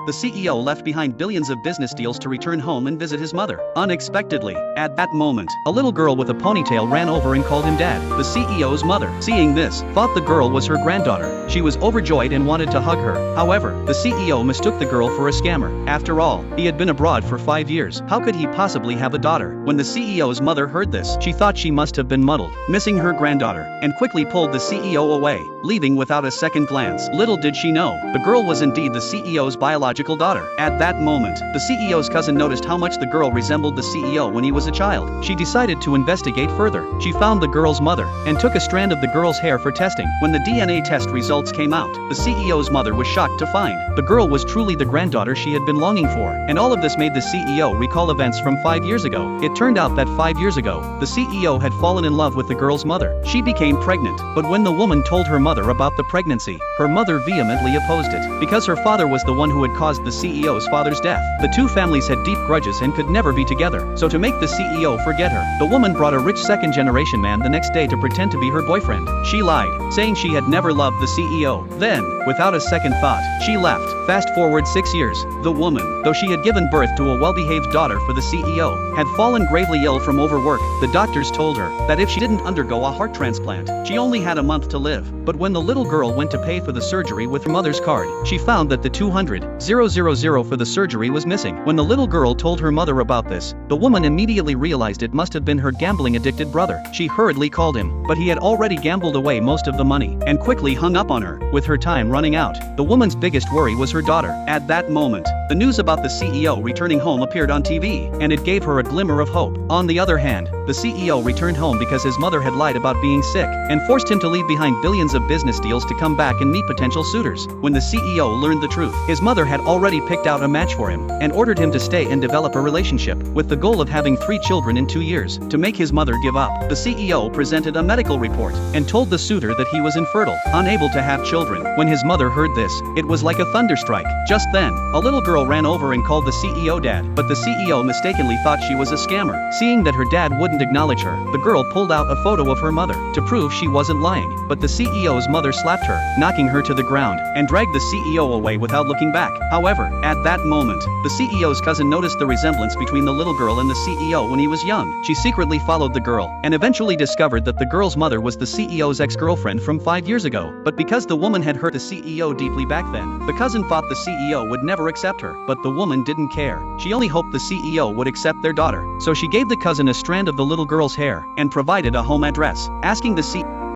The CEO left behind billions of business deals to return home and visit his mother. Unexpectedly, at that moment, a little girl with a ponytail ran over and called him dad. The CEO's mother, seeing this, thought the girl was her granddaughter. She was overjoyed and wanted to hug her. However, the CEO mistook the girl for a scammer. After all, he had been abroad for 5 years. How could he possibly have a daughter? When the CEO's mother heard this, she thought she must have been muddled, missing her granddaughter, and quickly pulled the CEO away, leaving without a second glance. Little did she know, the girl was indeed the CEO's biological daughter. At that moment, the CEO's cousin noticed how much the girl resembled the CEO when he was a child. She decided to investigate further. She found the girl's mother and took a strand of the girl's hair for testing. When the DNA test results came out, the CEO's mother was shocked to find the girl was truly the granddaughter she had been longing for. And all of this made the CEO recall events from 5 years ago. It turned out that 5 years ago, the CEO had fallen in love with the girl's mother. She became pregnant, but when the woman told her mother about the pregnancy, her mother vehemently opposed it, because her father was the one who had caused the CEO's father's death. The two families had deep grudges and could never be together. So to make the CEO forget her, the woman brought a rich second-generation man the next day to pretend to be her boyfriend. She lied, saying she had never loved the CEO. Then, without a second thought, she left. Fast forward 6 years, the woman, though she had given birth to a well-behaved daughter for the CEO, had fallen gravely ill from overwork. The doctors told her that if she didn't undergo a heart transplant, she only had a month to live. But when the little girl went to pay for the surgery with her mother's card, she found that the 200,000 for the surgery was missing. When the little girl told her mother about this, the woman immediately realized it must have been her gambling-addicted brother. She hurriedly called him, but he had already gambled away most of the money, and quickly hung up on her. With her time running out, the woman's biggest worry was her daughter. At that moment, the news about the CEO returning home appeared on TV, and it gave her a glimmer of hope. On the other hand, the CEO returned home because his mother had lied about being sick, and forced him to leave behind billions of business deals to come back and meet potential suitors. When the CEO learned the truth, his mother had already picked out a match for him, and ordered him to stay and develop a relationship, with the goal of having 3 children in 2 years. To make his mother give up, the CEO presented a medical report, and told the suitor that he was infertile, unable to have children. When his mother heard this, it was like a thunderstrike. Just then, a little girl ran over and called the CEO dad, but the CEO mistakenly thought she was a scammer. Seeing that her dad wouldn't acknowledge her, the girl pulled out a photo of her mother, to prove she wasn't lying. But the CEO's mother slapped her, knocking her to the ground, and dragged the CEO away without looking back. However, at that moment, the CEO's cousin noticed the resemblance between the little girl and the CEO when he was young. She secretly followed the girl, and eventually discovered that the girl's mother was the CEO's ex-girlfriend from 5 years ago. But because the woman had hurt the CEO deeply back then, the cousin thought the CEO would never accept her. But the woman didn't care. She only hoped the CEO would accept their daughter. So she gave the cousin a strand of the little girl's hair, and provided a home address. Asking the